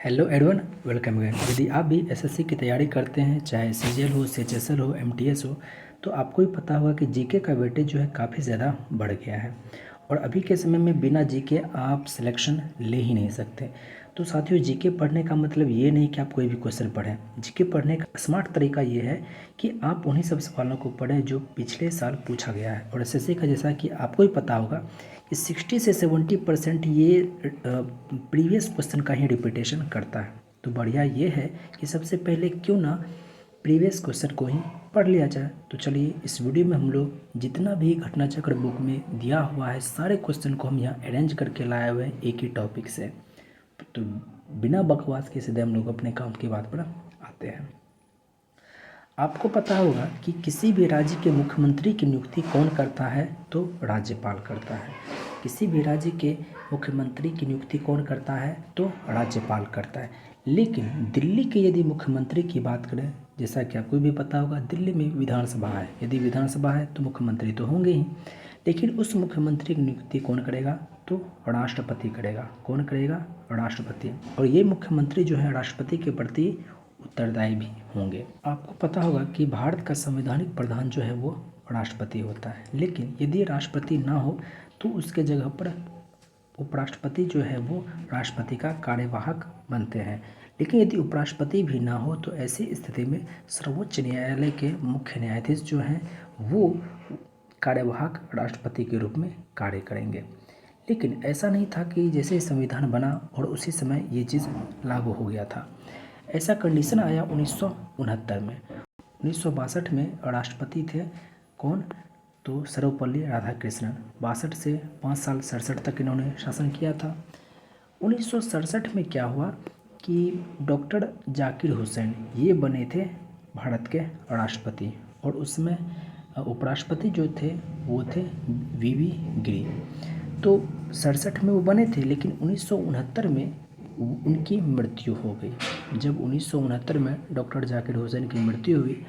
Hello Edwan, welcome again. यदि आप भी एसएससी की तैयारी करते हैं, चाहे सीजीएल हो, सीएचएसएल हो, एमटीएस हो, तो आपको भी पता होगा कि जीके का वेटेज जो है काफ़ी ज़्यादा बढ़ गया है। और अभी के समय में बिना जीके आप सिलेक्शन ले ही नहीं सकते। तो साथियों, जीके पढ़ने का मतलब ये नहीं कि आप कोई भी क्वेश्चन पढ़ें। जीके पढ़ने का स्मार्ट तरीका ये है कि आप उन्हीं सब सवालों को पढ़ें जो पिछले साल पूछा गया है। और एसएससी का, जैसा कि आपको ही पता होगा कि 60 से 70% ये प्रीवियस क्वेश्चन का ही रिपीटेशन करता है। तो बढ़िया ये है कि सबसे पहले क्यों ना प्रीवियस क्वेश्चन को ही पढ़ लिया जाए। तो चलिए, इस वीडियो में हम लोग जितना भी घटना चक्र बुक में दिया हुआ है सारे क्वेश्चन को हम यहाँ अरेंज करके लाए हुए हैं एक ही टॉपिक से। तो बिना बकवास के सीधे हम लोग अपने काम की बात पर आते हैं। आपको पता होगा कि किसी भी राज्य के मुख्यमंत्री की नियुक्ति कौन करता है? तो राज्यपाल करता है। किसी भी राज्य के मुख्यमंत्री की नियुक्ति कौन करता है? तो राज्यपाल करता है। लेकिन दिल्ली के यदि मुख्यमंत्री की बात करें, जैसा कि आपको भी पता होगा, दिल्ली में विधानसभा है। यदि विधानसभा है तो मुख्यमंत्री तो होंगे ही, लेकिन उस मुख्यमंत्री की नियुक्ति कौन करेगा? तो राष्ट्रपति करेगा। कौन करेगा? राष्ट्रपति। और ये मुख्यमंत्री जो है राष्ट्रपति के प्रति उत्तरदायी भी होंगे। आपको पता होगा कि भारत का संवैधानिक प्रधान जो है वो राष्ट्रपति होता है। लेकिन यदि राष्ट्रपति ना हो तो उसके जगह पर उपराष्ट्रपति जो है वो राष्ट्रपति का कार्यवाहक बनते हैं। लेकिन यदि उपराष्ट्रपति भी ना हो तो ऐसी स्थिति में सर्वोच्च न्यायालय के मुख्य न्यायाधीश जो हैं वो कार्यवाहक राष्ट्रपति के रूप में कार्य करेंगे। लेकिन ऐसा नहीं था कि जैसे संविधान बना और उसी समय ये चीज़ लागू हो गया था। ऐसा कंडीशन आया 1969 में। 1962 में राष्ट्रपति थे कौन? तो सर्वपल्ली राधाकृष्णन। 62 से 5 साल 67 तक इन्होंने शासन किया था। 1967 में क्या हुआ कि डॉक्टर जाकिर हुसैन ये बने थे भारत के राष्ट्रपति। और उसमें उपराष्ट्रपति जो थे वो थे वीवी गिरी। तो 67 में वो बने थे, लेकिन 1969 में उनकी मृत्यु हो गई। जब 1969 में डॉक्टर जाकिर हुसैन की मृत्यु हुई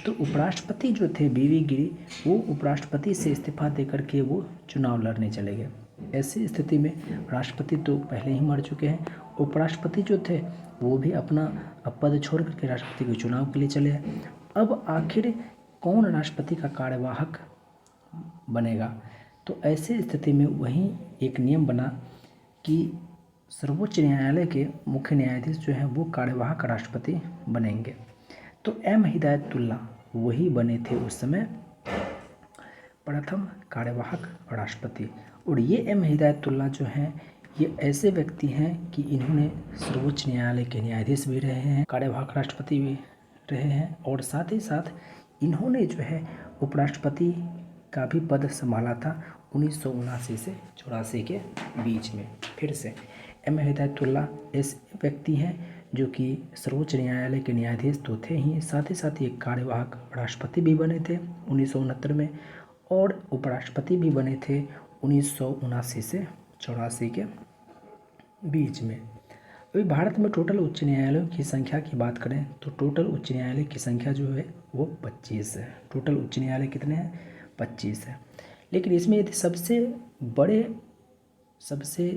तो उपराष्ट्रपति जो थे वीवी गिरी वो उपराष्ट्रपति से इस्तीफा देकर के वो चुनाव लड़ने चले गए। ऐसी स्थिति में राष्ट्रपति तो पहले ही मर चुके हैं, उपराष्ट्रपति जो थे वो भी अपना पद छोड़ करके राष्ट्रपति के चुनाव के लिए चले गए। अब आखिर कौन राष्ट्रपति का कार्यवाहक बनेगा? तो ऐसी स्थिति में वहीं एक नियम बना कि सर्वोच्च न्यायालय के मुख्य न्यायाधीश जो हैं वो कार्यवाहक राष्ट्रपति बनेंगे। तो एम हिदायतुल्ला वही बने थे उस समय प्रथम कार्यवाहक राष्ट्रपति। और ये एम हिदायतुल्ला जो हैं ये ऐसे व्यक्ति हैं कि इन्होंने सर्वोच्च न्यायालय के न्यायाधीश भी रहे हैं, कार्यवाहक राष्ट्रपति भी रहे हैं, और साथ ही साथ इन्होंने जो है उपराष्ट्रपति का भी पद संभाला था 1979 से 84 के बीच में। फिर से एम हिदायतुल्ला ऐसे व्यक्ति हैं जो कि सर्वोच्च न्यायालय के न्यायाधीश तो थे ही, साथ ही साथ एक कार्यवाहक राष्ट्रपति भी बने थे 1969 में, और उपराष्ट्रपति भी बने थे 1979 से 84 के बीच में। अभी भारत में टोटल उच्च न्यायालयों की संख्या की बात करें तो टोटल उच्च न्यायालय की संख्या जो है वो 25 है। टोटल उच्च न्यायालय कितने हैं? 25 है। लेकिन इसमें यदि सबसे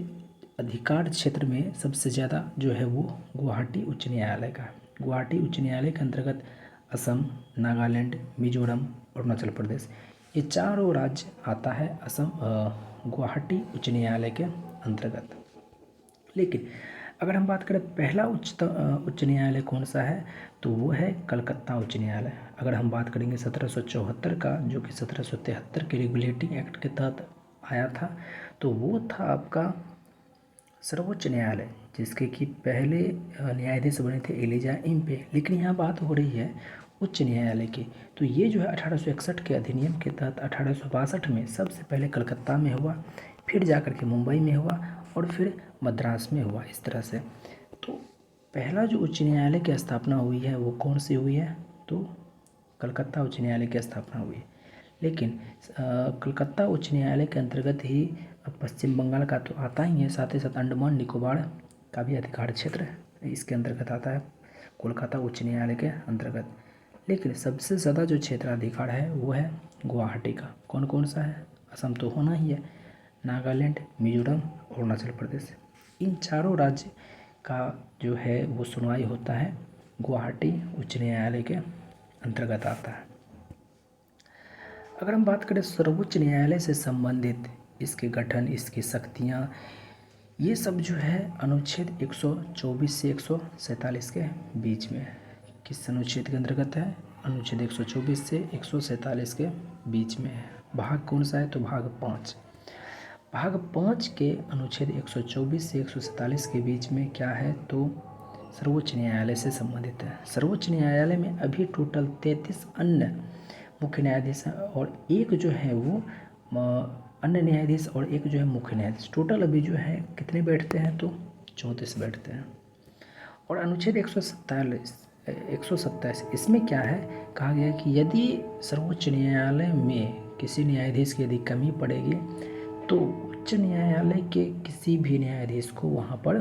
अधिकार क्षेत्र में सबसे ज़्यादा जो है वो गुवाहाटी उच्च न्यायालय का। गुवाहाटी उच्च न्यायालय के अंतर्गत असम, नागालैंड, मिजोरम, अरुणाचल प्रदेश ये चारों राज्य आता है गुवाहाटी उच्च न्यायालय के अंतर्गत। लेकिन अगर हम बात करें पहला उच्च न्यायालय कौन सा है तो वो है कलकत्ता उच्च न्यायालय। अगर हम बात करेंगे 1774 का, जो कि 1773 के रेगुलेटिंग एक्ट के तहत आया था, तो वो था आपका सर्वोच्च न्यायालय, जिसके कि पहले न्यायाधीश बने थे एलिजा इम्पे। लेकिन यहाँ बात हो रही है उच्च न्यायालय की। तो ये जो है 1861 के अधिनियम के तहत 1862 में सबसे पहले कलकत्ता में हुआ, फिर जाकर के मुंबई में हुआ, और फिर मद्रास में हुआ। इस तरह से तो पहला जो उच्च न्यायालय की स्थापना हुई है वो कौन सी हुई है? तो कलकत्ता उच्च न्यायालय की स्थापना हुई है। लेकिन कलकत्ता उच्च न्यायालय के अंतर्गत ही पश्चिम बंगाल का तो आता ही है, साथ ही साथ अंडमान निकोबार का भी अधिकार क्षेत्र इसके अंतर्गत आता है, कोलकाता उच्च न्यायालय के अंतर्गत। लेकिन सबसे ज़्यादा जो क्षेत्राधिकार है वो है गुवाहाटी का। कौन कौन सा है? असम तो होना ही है, नागालैंड, मिजोरम, अरुणाचल प्रदेश। इन चारों राज्य का जो है वो सुनवाई होता है गुवाहाटी उच्च न्यायालय के अंतर्गत आता है। अगर हम बात करें सर्वोच्च न्यायालय से संबंधित इसके गठन, इसकी शक्तियाँ, ये सब जो है अनुच्छेद 124 से 147 के बीच में, किस अनुच्छेद के अंतर्गत है? अनुच्छेद 124 से 147 के बीच में है। भाग कौन सा है? तो भाग 5। भाग 5 के अनुच्छेद 124 से 147 के बीच में क्या है? तो सर्वोच्च न्यायालय से संबंधित है। सर्वोच्च न्यायालय में अभी टोटल 33 अन्य मुख्य न्यायाधीश हैं और एक जो है वो अन्य न्यायाधीश और एक जो है मुख्य न्यायाधीश। टोटल अभी जो है कितने बैठते हैं? तो 34 बैठते हैं। और अनुच्छेद 127 इसमें क्या है? कहा गया कि यदि सर्वोच्च न्यायालय में किसी न्यायाधीश की यदि कमी पड़ेगी तो उच्च न्यायालय के किसी भी न्यायाधीश को वहाँ पर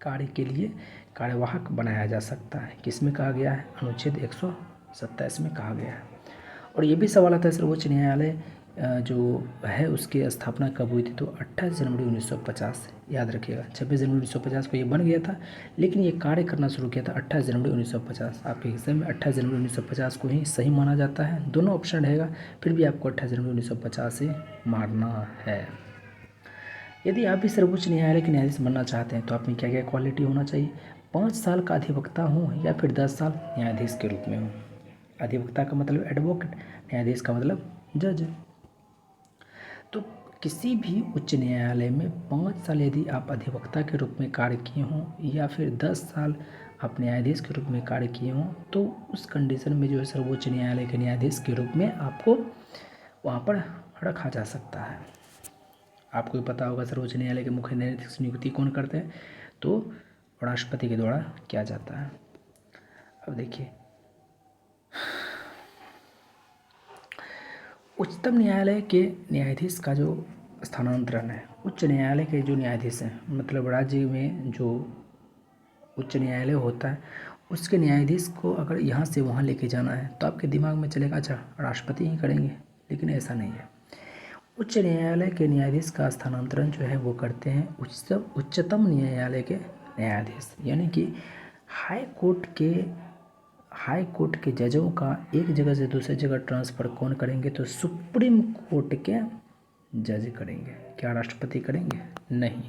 कार्य के लिए कार्यवाहक बनाया जा सकता है। किसमें कहा गया है? अनुच्छेद 127 में कहा गया है। और ये भी सवाल आता है सर्वोच्च न्यायालय जो है उसकी स्थापना कब हुई थी? तो 28 जनवरी 1950। याद रखिएगा, 26 जनवरी 1950 को ये बन गया था, लेकिन ये कार्य करना शुरू किया था 28 जनवरी 1950। आपके हिस्से में 28 जनवरी 1950 को ही सही माना जाता है। दोनों ऑप्शन रहेगा, फिर भी आपको 28 जनवरी 1950 से मारना है। यदि आप भी सर्वोच्च न्यायालय के न्यायाधीश बनना चाहते हैं तो आप में क्या क्या क्वालिटी होना चाहिए? 5 साल का अधिवक्ता हूँ या फिर 10 साल न्यायाधीश के रूप में हूँ। अधिवक्ता का मतलब एडवोकेट, न्यायाधीश का मतलब जज। तो किसी भी उच्च न्यायालय में 5 साल यदि आप अधिवक्ता के रूप में कार्य किए हों या फिर 10 साल आप न्यायाधीश के रूप में कार्य किए हों तो उस कंडीशन में जो है सर्वोच्च न्यायालय के न्यायाधीश के रूप में आपको वहाँ पर रखा जा सकता है। आपको भी पता होगा सर्वोच्च न्यायालय के मुख्य न्यायाधीश की नियुक्ति कौन करते हैं? तो राष्ट्रपति के द्वारा किया जाता है। अब देखिए, उच्चतम न्यायालय के न्यायाधीश का जो स्थानांतरण है, उच्च न्यायालय के जो न्यायाधीश हैं, मतलब राज्य में जो उच्च न्यायालय होता है उसके न्यायाधीश को अगर यहाँ से वहाँ लेके जाना है तो आपके दिमाग में चलेगा अच्छा राष्ट्रपति ही करेंगे, लेकिन ऐसा नहीं है। उच्च न्यायालय के न्यायाधीश का स्थानांतरण जो है वो करते हैं उच्चतम न्यायालय के न्यायाधीश, यानी कि हाई कोर्ट के जजों का एक जगह से दूसरी जगह ट्रांसफ़र कौन करेंगे? तो सुप्रीम कोर्ट के जज करेंगे। क्या राष्ट्रपति करेंगे? नहीं,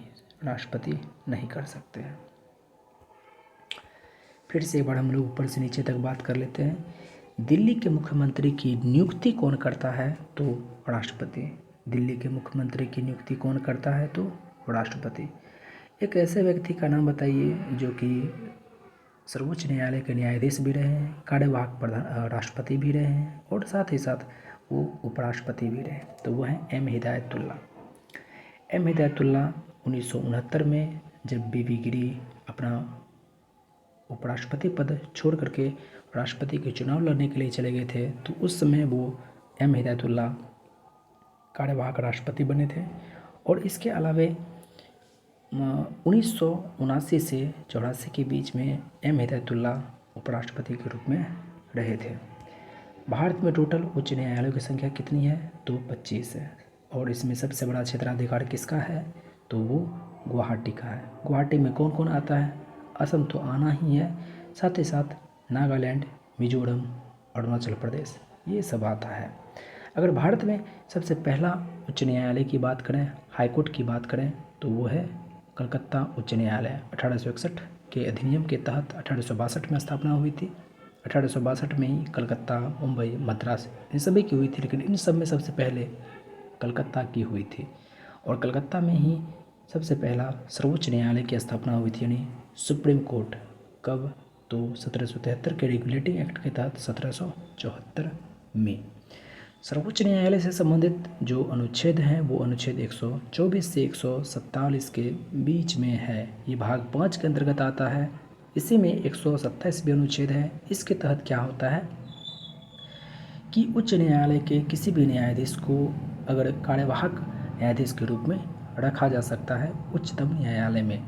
राष्ट्रपति नहीं कर सकते हैं। फिर से एक बार हम लोग ऊपर से नीचे तक बात कर लेते हैं। दिल्ली के मुख्यमंत्री की नियुक्ति कौन करता है? तो राष्ट्रपति। दिल्ली के मुख्यमंत्री की नियुक्ति कौन करता है? तो राष्ट्रपति। एक ऐसे व्यक्ति का नाम बताइए जो कि सर्वोच्च न्यायालय के न्यायाधीश भी रहे हैं, कार्यवाहक प्रधान राष्ट्रपति भी रहे हैं और साथ ही साथ वो उपराष्ट्रपति भी रहे। तो वो हैं एम हिदायतुल्ला। एम हिदायतुल्ला 1969 में जब बीबी गिरी अपना उपराष्ट्रपति पद छोड़ करके राष्ट्रपति के चुनाव लड़ने के लिए चले गए थे तो उस समय वो एम हिदायतुल्ला कार्यवाहक राष्ट्रपति बने थे। और इसके अलावे 1979 से 84 के बीच में एम हिदायतुल्ला उपराष्ट्रपति के रूप में रहे थे। भारत में टोटल उच्च न्यायालयों की संख्या कितनी है? तो 25 है। और इसमें सबसे बड़ा क्षेत्राधिकार किसका है? तो वो गुवाहाटी का है। गुवाहाटी में कौन कौन आता है? असम तो आना ही है, साथ ही साथ नागालैंड, मिजोरम, अरुणाचल प्रदेश, ये सब आता है। अगर भारत में सबसे पहला उच्च न्यायालय की बात करें, हाईकोर्ट की बात करें, तो वो है कलकत्ता उच्च न्यायालय। 1861 के अधिनियम के तहत 1862 में स्थापना हुई थी। 1862 में ही कलकत्ता, मुंबई, मद्रास इन सभी की हुई थी, लेकिन इन सब में सबसे पहले कलकत्ता की हुई थी। और कलकत्ता में ही सबसे पहला सर्वोच्च न्यायालय की स्थापना हुई थी, यानी सुप्रीम कोर्ट। कब? तो 1773 के रेगुलेटिंग एक्ट के तहत 1774 में। सर्वोच्च न्यायालय से संबंधित जो अनुच्छेद हैं वो अनुच्छेद 124 से 147 के बीच में है। ये भाग 5 के अंतर्गत आता है। इसी में 127 भी अनुच्छेद है। इसके तहत क्या होता है कि उच्च न्यायालय के किसी भी न्यायाधीश को अगर कार्यवाहक न्यायाधीश के रूप में रखा जा सकता है उच्चतम न्यायालय में।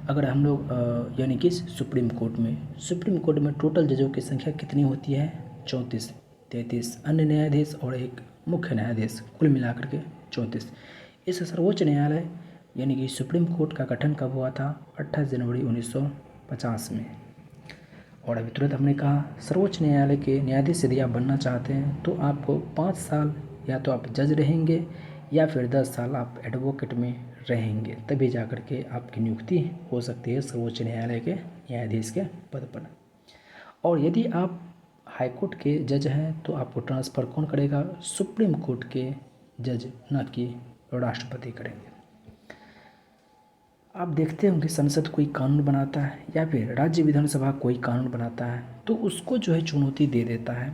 अगर हम लोग यानी कि सुप्रीम कोर्ट में टोटल जजों की संख्या कितनी होती है? 34, 33 अन्य न्यायाधीश और एक मुख्य न्यायाधीश, कुल मिलाकर के 34। इस सर्वोच्च न्यायालय यानी कि सुप्रीम कोर्ट का गठन कब हुआ था? 28 जनवरी 1950 में। और अभी तुरंत हमने कहा सर्वोच्च न्यायालय के न्यायाधीश यदि आप बनना चाहते हैं तो आपको 5 साल या तो आप जज रहेंगे या फिर 10 साल आप एडवोकेट में रहेंगे, तभी जा कर के आपकी नियुक्ति हो सकती है सर्वोच्च न्यायालय के न्यायाधीश के पद पर। और यदि आप हाई कोर्ट के जज हैं तो आपको ट्रांसफ़र कौन करेगा? सुप्रीम कोर्ट के जज, न कि राष्ट्रपति करेंगे। आप देखते होंगे संसद कोई कानून बनाता है या फिर राज्य विधानसभा कोई कानून बनाता है तो उसको जो है चुनौती दे देता है,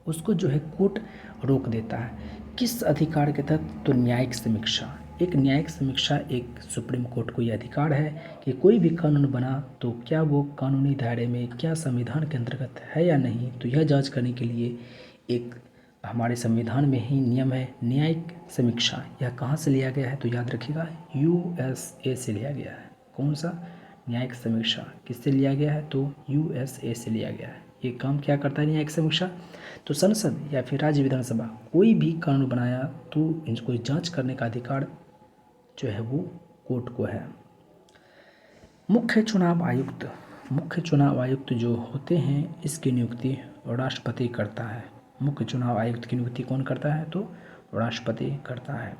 उसको जो है कोर्ट रोक देता है। किस अधिकार के तहत? तो न्यायिक समीक्षा। एक न्यायिक समीक्षा, एक सुप्रीम कोर्ट को ये अधिकार है कि कोई भी कानून बना तो क्या वो कानूनी दायरे में, क्या संविधान के अंतर्गत है या नहीं, तो यह जांच करने के लिए एक हमारे संविधान में ही नियम है न्यायिक समीक्षा। यह कहाँ से लिया गया है? तो याद रखिएगा USA से लिया गया है। कौन सा? न्यायिक समीक्षा किससे लिया गया है? तो USA से लिया गया है। ये काम क्या करता है न्यायिक समीक्षा? तो संसद या फिर राज्य विधानसभा कोई भी कानून बनाया तो इनको जांच करने का अधिकार जो है वो कोर्ट को है। मुख्य चुनाव आयुक्त, मुख्य चुनाव आयुक्त जो होते हैं इसकी नियुक्ति राष्ट्रपति करता है। मुख्य चुनाव आयुक्त की नियुक्ति कौन करता है? तो राष्ट्रपति करता है।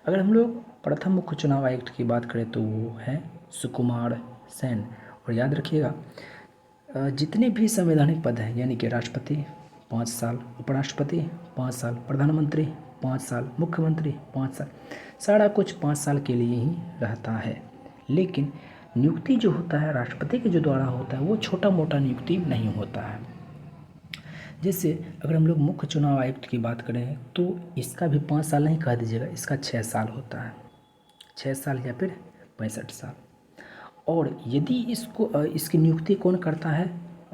अगर हम लोग प्रथम मुख्य चुनाव आयुक्त की बात करें तो वो है सुकुमार सेन। और याद रखिएगा जितने भी संवैधानिक पद हैं यानी कि राष्ट्रपति 5 साल, उपराष्ट्रपति 5 साल, प्रधानमंत्री 5 साल, मुख्यमंत्री 5 साल, सारा कुछ 5 साल के लिए ही रहता है। लेकिन नियुक्ति जो होता है राष्ट्रपति के जो द्वारा होता है वो छोटा मोटा नियुक्ति नहीं होता है। जैसे अगर हम लोग मुख्य चुनाव आयुक्त की बात करें तो इसका भी 5 साल नहीं कह दीजिएगा, इसका 6 साल होता है, 6 साल या फिर 65 साल। और यदि इसकी नियुक्ति कौन करता है?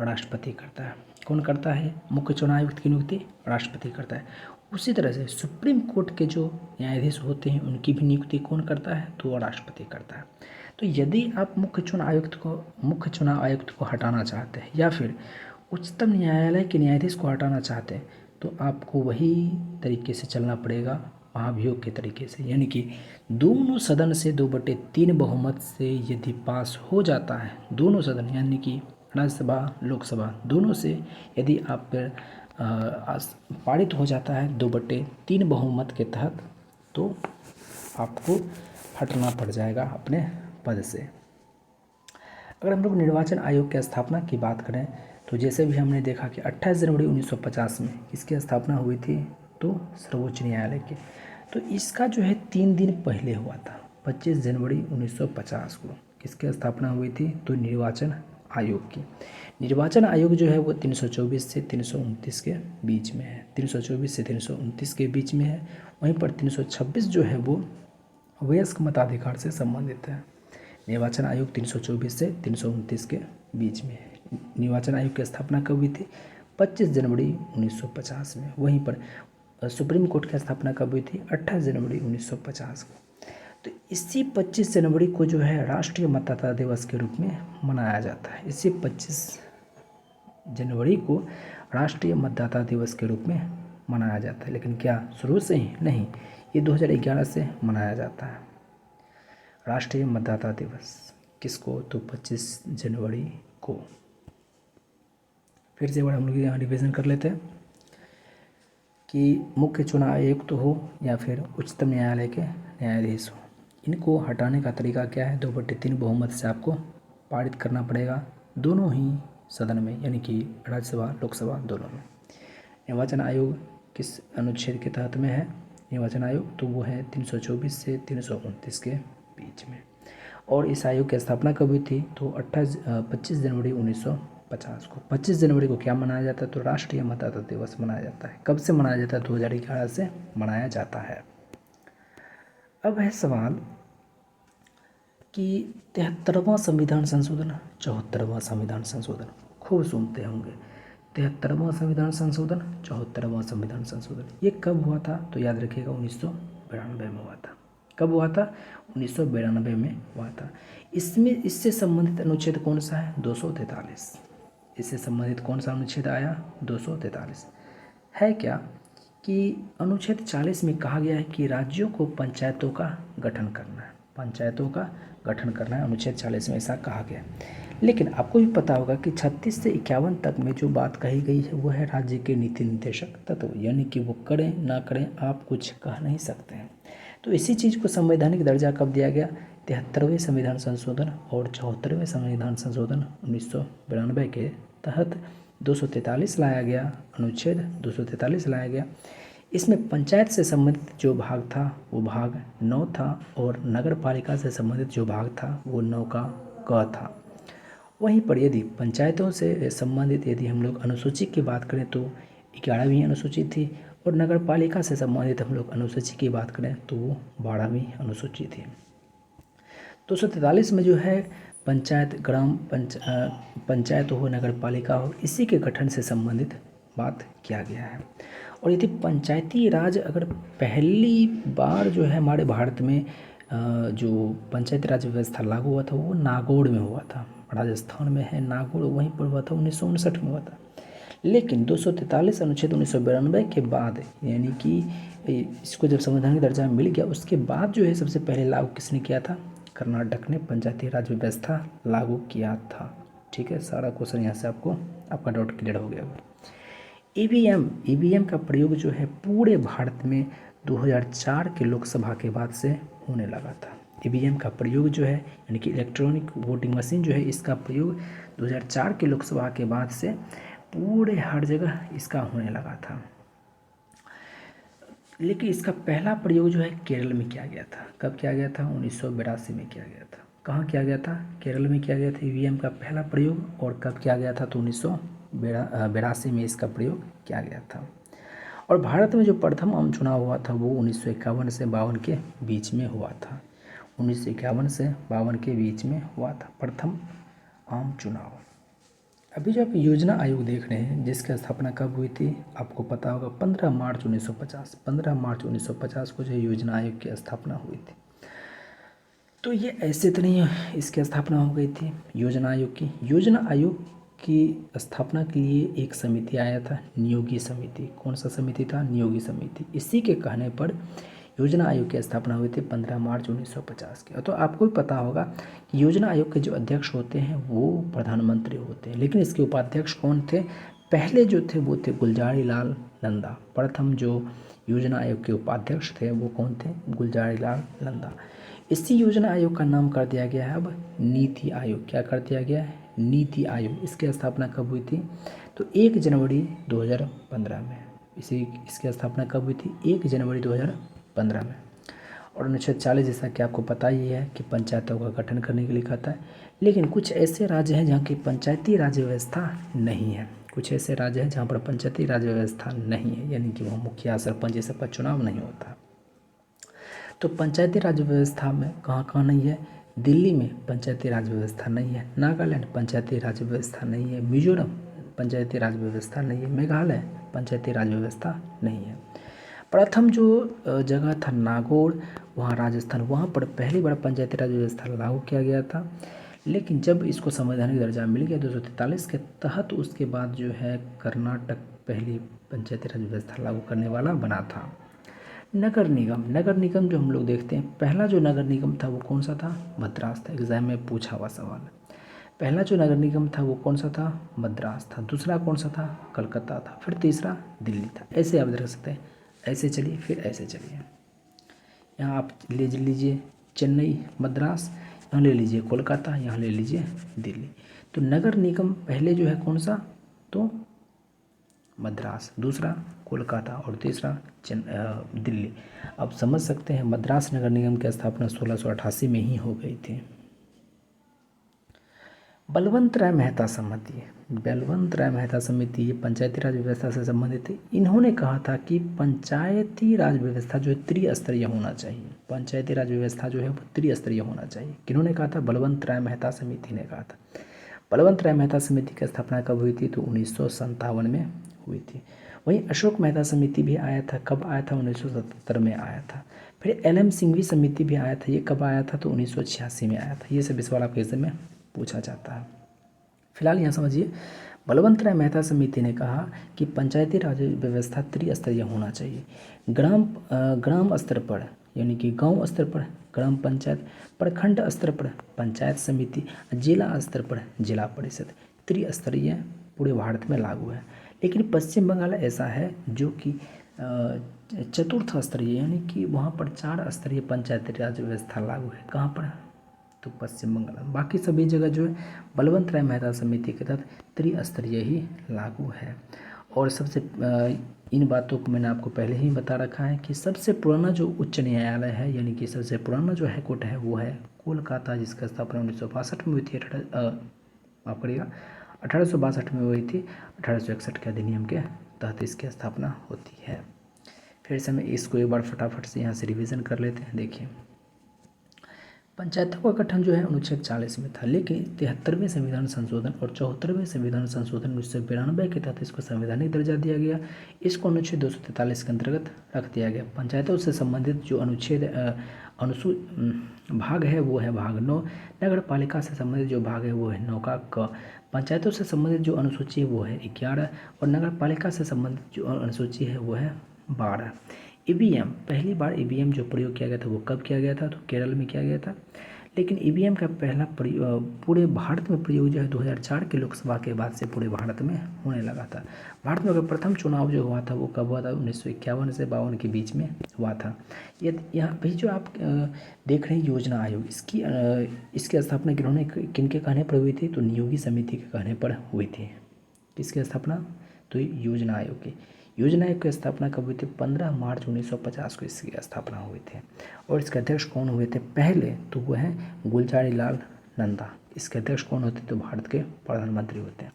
राष्ट्रपति करता है। कौन करता है? मुख्य चुनाव आयुक्त की नियुक्ति राष्ट्रपति करता है। उसी तरह से सुप्रीम कोर्ट के जो न्यायाधीश होते हैं उनकी भी नियुक्ति कौन करता है? तो राष्ट्रपति करता है। तो यदि आप मुख्य चुनाव आयुक्त को हटाना चाहते हैं या फिर उच्चतम न्यायालय के न्यायाधीश को हटाना चाहते हैं तो आपको वही तरीके से चलना पड़ेगा, महाभियोग के तरीके से, यानी कि दोनों सदन से 2/3 बहुमत से यदि पास हो जाता है, दोनों सदन यानी कि राज्यसभा लोकसभा दोनों से यदि आप पर पारित हो जाता है 2/3 बहुमत के तहत तो आपको हटना पड़ जाएगा अपने पद से। अगर हम लोग निर्वाचन आयोग की स्थापना की बात करें तो जैसे भी हमने देखा कि 28 जनवरी 1950 में किसकी स्थापना हुई थी? तो सर्वोच्च न्यायालय की। तो इसका जो है 3 दिन पहले हुआ था, 25 जनवरी 1950 को किसकी स्थापना हुई थी? तो निर्वाचन आयोग की। निर्वाचन आयोग जो है वो 324 से 329 के बीच में है, 324 से 329 के बीच में है। वहीं पर 326 जो है वो वयस्क मताधिकार से संबंधित है। निर्वाचन आयोग 324 से 329 के बीच में है। निर्वाचन आयोग की स्थापना कब हुई थी? 25 जनवरी 1950 में। वहीं पर सुप्रीम कोर्ट की स्थापना कब हुई थी? 28 जनवरी 1950 को। तो इसी 25 जनवरी को जो है राष्ट्रीय मतदाता दिवस के रूप में मनाया जाता है। इसी 25 जनवरी को राष्ट्रीय मतदाता दिवस के रूप में मनाया जाता है। लेकिन क्या शुरू से ही? नहीं, ये 2011 से मनाया जाता है राष्ट्रीय मतदाता दिवस। किसको? तो 25 जनवरी को। फिर से एक बार हम लोग यहाँ रिविज़न कर लेते हैं कि मुख्य चुनाव आयुक्त हो या फिर उच्चतम न्यायालय के न्यायाधीश हो, इनको हटाने का तरीका क्या है? 2/3 बहुमत से आपको पारित करना पड़ेगा दोनों ही सदन में, यानी कि राज्यसभा लोकसभा दोनों में। निर्वाचन आयोग किस अनुच्छेद के तहत में है निर्वाचन आयोग? तो वो है 324 से 329 के बीच में। और इस आयोग की स्थापना कब हुई थी? तो 25 जनवरी 1950 को। 25 जनवरी को क्या मनाया जाता है? तो राष्ट्रीय मतदाता दिवस मनाया जाता है। कब से मनाया जाता है? 2011 से मनाया जाता है। अब है सवाल कि 73वां संविधान संशोधन, 74वां संविधान संशोधन खूब सुनते होंगे। 73वां संविधान संशोधन, 74वां संविधान संशोधन, ये कब हुआ था? तो याद रखिएगा 1992 में हुआ था। कब हुआ था? 1992 में हुआ था। इसमें इससे संबंधित अनुच्छेद कौन सा है? 243। इससे संबंधित कौन सा अनुच्छेद आया? 243 है क्या कि अनुच्छेद 40 में कहा गया है कि राज्यों को पंचायतों का गठन करना है। पंचायतों का गठन करना है, अनुच्छेद 40 में ऐसा कहा गया। लेकिन आपको भी पता होगा कि 36 से 51 तक में जो बात कही गई है वो है राज्य के नीति निर्देशक तत्व, यानी कि वो करें ना करें आप कुछ कह नहीं सकते हैं। तो इसी चीज़ को संवैधानिक दर्जा कब दिया गया? 73वें संविधान संशोधन और 74वें संविधान संशोधन 1992 के तहत 243 लाया गया, अनुच्छेद 243 लाया गया। इसमें पंचायत से संबंधित जो भाग था वो भाग 9 था और नगर पालिका से संबंधित जो भाग था वो 9 का क था। वहीं पर यदि पंचायतों से संबंधित यदि हम लोग अनुसूची की बात करें तो 11वीं अनुसूची थी, और नगर पालिका से संबंधित हम लोग अनुसूची की बात करें तो वो 12वीं अनुसूची थी। 243 में जो है पंचायत पंचायत हो, नगर पालिका हो, इसी के गठन से संबंधित बात किया गया है। और यदि पंचायती राज अगर पहली बार जो है हमारे भारत में जो पंचायती राज व्यवस्था लागू हुआ था वो नागौर में हुआ था, राजस्थान में है नागौर, वहीं पर हुआ था 1959 में हुआ था। लेकिन 243 अनुच्छेद 1992 के बाद, यानी कि इसको जब संवैधानिक दर्जा मिल गया उसके बाद जो है सबसे पहले लागू किसने किया था? कर्नाटक ने पंचायती राज व्यवस्था लागू किया था। ठीक है, सारा क्वेश्चन यहाँ से आपका डाउट क्लियर हो गया। ईवीएम का प्रयोग जो है पूरे भारत में 2004 के लोकसभा के बाद से होने लगा था। ईवीएम का प्रयोग जो है यानी कि इलेक्ट्रॉनिक वोटिंग मशीन जो है इसका प्रयोग 2004 के लोकसभा के बाद से पूरे हर जगह इसका होने लगा था। लेकिन इसका पहला प्रयोग जो है केरल में किया गया था। कब किया गया था? 1982 में किया गया था। कहाँ किया गया था? केरल में किया गया था ईवीएम का पहला प्रयोग। और कब किया गया था? तो 1982 में इसका प्रयोग किया गया था। और भारत में जो प्रथम आम चुनाव हुआ था वो 1951 से 52 के बीच में हुआ था। 1951 से 52 के बीच में हुआ था प्रथम आम चुनाव। अभी जो आप योजना आयोग देख रहे हैं जिसकी स्थापना कब हुई थी आपको पता होगा, 15 मार्च 1950। 15 मार्च 1950 को जो योजना आयोग की स्थापना हुई थी। तो ये ऐसे तो नहीं इसकी स्थापना हो गई थी योजना आयोग की। योजना आयोग की स्थापना के लिए एक समिति आया था, नियोगी समिति। कौन सा समिति था? नियोगी समिति। इसी के कहने पर योजना आयोग की स्थापना हुई थी 15 मार्च 1950 के। तो आपको भी पता होगा कि योजना आयोग के जो अध्यक्ष होते हैं वो प्रधानमंत्री होते हैं, लेकिन इसके उपाध्यक्ष कौन थे? पहले जो थे वो थे गुलजारी लाल नंदा। प्रथम जो योजना आयोग के उपाध्यक्ष थे वो कौन थे? गुलजारी लाल नंदा। इसी योजना आयोग का नाम कर दिया गया है अब नीति आयोग। क्या कर दिया गया है? नीति आयोग। इसकी स्थापना कब हुई थी? तो 1 जनवरी 2015 में। इसकी स्थापना कब हुई थी? 1 जनवरी 2015 में। और अनुच्छेद 40 जैसा कि आपको पता ही है कि पंचायतों का गठन करने के लिए कहता है। लेकिन कुछ ऐसे राज्य हैं जहाँ की पंचायती राज व्यवस्था नहीं है। कुछ ऐसे राज्य हैं जहाँ पर पंचायती राज व्यवस्था नहीं है, यानी कि वहाँ मुखिया, सरपंच ये सब का चुनाव नहीं होता। तो पंचायती राज व्यवस्था में कहाँ कहाँ नहीं है? दिल्ली में पंचायती राज व्यवस्था नहीं है, नागालैंड पंचायती राज व्यवस्था नहीं है, मिजोरम पंचायती राज व्यवस्था नहीं है, मेघालय पंचायती राज व्यवस्था नहीं है। प्रथम जो जगह था नागौर, वहाँ राजस्थान, वहाँ पर पहली बार पंचायती राज व्यवस्था लागू किया गया था। लेकिन जब इसको संवैधानिक दर्जा मिल गया 243 के तहत, उसके बाद जो है कर्नाटक पहली पंचायती राज व्यवस्था लागू करने वाला बना था। नगर निगम जो हम लोग देखते हैं, पहला जो नगर निगम था वो कौन सा था? मद्रास था। एग्जाम में पूछा हुआ सवाल है। पहला जो नगर निगम था वो कौन सा था? मद्रास था। दूसरा कौन सा था? कलकत्ता था। फिर तीसरा दिल्ली था। ऐसे आप देख सकते हैं, ऐसे चलिए फिर ऐसे चलिए। यहाँ आप ले लीजिए चेन्नई, मद्रास, यहाँ ले लीजिए कोलकाता, यहाँ ले लीजिए दिल्ली। तो नगर निगम पहले जो है कौन सा? तो मद्रास, दूसरा कोलकाता और तीसरा दिल्ली। आप समझ सकते हैं मद्रास नगर निगम की स्थापना 1688 में ही हो गई थी। बलवंत राय मेहता समिति ये पंचायती राज व्यवस्था से संबंधित थी। इन्होंने कहा था कि पंचायती राज व्यवस्था जो है त्रिस्तरीय होना चाहिए। पंचायती राज व्यवस्था जो है वो त्रिस्तरीय होना चाहिए। किन्होंने कहा था? बलवंत राय मेहता समिति ने कहा था। बलवंत राय मेहता समिति की स्थापना कब हुई थी? तो 1957 में हुई थी। वहीं अशोक मेहता समिति भी आया था। कब आया था? 1977 में आया था। फिर LM सिंघवी समिति भी आया था। ये कब आया था? तो 1986 में आया था। ये सब इस वाला क्वेश्चन में पूछा जाता है। फिलहाल यहाँ समझिए, बलवंत राय मेहता समिति ने कहा कि पंचायती राज व्यवस्था त्रिस्तरीय होना चाहिए। ग्राम स्तर पर यानी कि गांव स्तर पर ग्राम पंचायत, प्रखंड स्तर पर पंचायत समिति, जिला स्तर पर जिला परिषद। त्रिस्तरीय पूरे भारत में लागू है। लेकिन पश्चिम बंगाल ऐसा है जो कि चतुर्थ स्तरीय, यानी कि वहाँ पर 4 स्तरीय पंचायती राज व्यवस्था लागू है। कहाँ पर? तो पश्चिम बंगाल। बाकी सभी जगह जो है बलवंत राय मेहता समिति के तहत त्रिस्तरीय ही लागू है। और सबसे इन बातों को मैंने आपको पहले ही बता रखा है कि सबसे पुराना जो उच्च न्यायालय है, यानी कि सबसे पुराना जो हाईकोर्ट है वो है कोलकाता, जिसका स्थापना 1962 में हुई थी। माफ करिएगा, 1862 में हुई थी। 1861 के अधिनियम के तहत इसकी स्थापना होती है। फिर से मैं इसको एक बार फटाफट से यहाँ से रिवीजन कर लेते हैं। देखिए, पंचायतों का गठन जो है अनुच्छेद 40 में था, लेकिन 73वें संविधान संशोधन और 74वें संविधान संशोधन 1992 के तहत इसको संवैधानिक दर्जा दिया गया। इसको अनुच्छेद 243 के अंतर्गत रख दिया गया। पंचायतों से संबंधित जो भाग है वो है भाग 9। नगर पालिका से संबंधित जो भाग है वो है 9 का क। पंचायतों से संबंधित जो अनुसूची है वो है 11 और नगर पालिका से संबंधित जो अनुसूची है वो है 12। ईवीएम, पहली बार ईवीएम जो प्रयोग किया गया था वो कब किया गया था? तो केरल में किया गया था। लेकिन ईवीएम का पहला पूरे भारत में प्रयोग जो है 2004 के लोकसभा के बाद से पूरे भारत में होने लगा था। भारत में अगर प्रथम चुनाव जो हुआ था वो कब हुआ था? 1951 से 52 के बीच में हुआ था। यहाँ भी जो आप देख रहे हैं योजना आयोग, इसकी स्थापना किन्होंने, किनके कहने पर हुई थी? तो नियोगी समिति के कहने पर हुई थी। किसकी स्थापना? तो योजना आयोग की। योजना आयोग की स्थापना कब हुई थी? 15 मार्च 1950 को इसकी स्थापना हुई थी। और इसके अध्यक्ष कौन हुए थे पहले? तो वो हैं गुलजारी लाल नंदा। इसके अध्यक्ष कौन होते? तो भारत के प्रधानमंत्री होते हैं।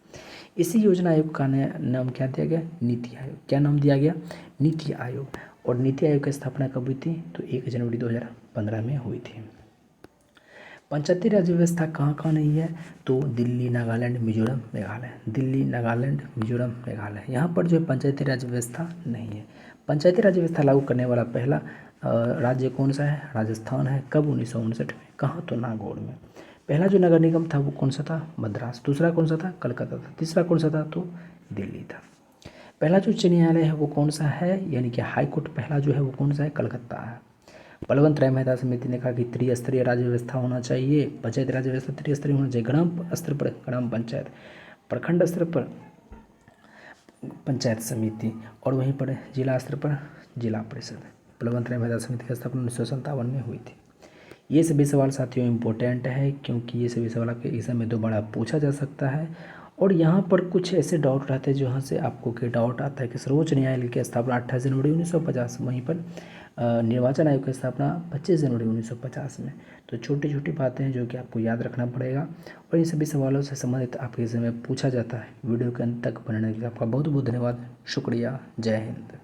इसी योजना आयोग का नाम क्या दिया गया? नीति आयोग। क्या नाम दिया गया? नीति आयोग। और नीति आयोग की स्थापना कब हुई थी? तो 1 जनवरी 2015 में हुई थी। पंचायती राज व्यवस्था कहाँ कहाँ नहीं है? तो दिल्ली, नागालैंड, मिजोरम, मेघालय। दिल्ली, नागालैंड, मिजोरम, मेघालय, यहाँ पर जो पंचायती राज व्यवस्था नहीं है। पंचायती राज व्यवस्था लागू करने वाला पहला राज्य कौन सा है? राजस्थान है। कब? 1959 में। कहाँ? तो नागौर में। पहला जो नगर निगम था वो कौन सा था? मद्रास। दूसरा कौन सा था? कलकत्ता था। तीसरा कौन सा था? तो दिल्ली था। पहला जो उच्च न्यायालय है वो कौन सा है? यानी कि हाई कोर्ट पहला जो है वो कौन सा है? कलकत्ता है। बलवंत राय मेहता समिति ने कहा कि त्रिस्तरीय राज्य व्यवस्था होना चाहिए। पंचायत राज व्यवस्था त्रिस्तरीय होना चाहिए। ग्राम स्तर पर ग्राम पंचायत, प्रखंड स्तर पर पंचायत समिति और वहीं पर जिला स्तर पर जिला परिषद। बलवंत राय मेहता समिति की स्थापना 1957 में हुई थी। ये सभी सवाल साथियों इम्पोर्टेंट है, क्योंकि ये सभी सवाल आपके एग्जाम में दोबारा पूछा जा सकता है। और यहाँ पर कुछ ऐसे डाउट रहते हैं जहाँ से आपको के डाउट आता है कि सर्वोच्च न्यायालय की स्थापना 28 जनवरी 1950, वहीं पर निर्वाचन आयोग की स्थापना 25 जनवरी 1950 में। तो छोटी छोटी बातें हैं जो कि आपको याद रखना पड़ेगा और इन सभी सवालों से संबंधित आपके एग्जाम में पूछा जाता है। वीडियो के अंत तक बनने के लिए आपका बहुत बहुत धन्यवाद। शुक्रिया। जय हिंद।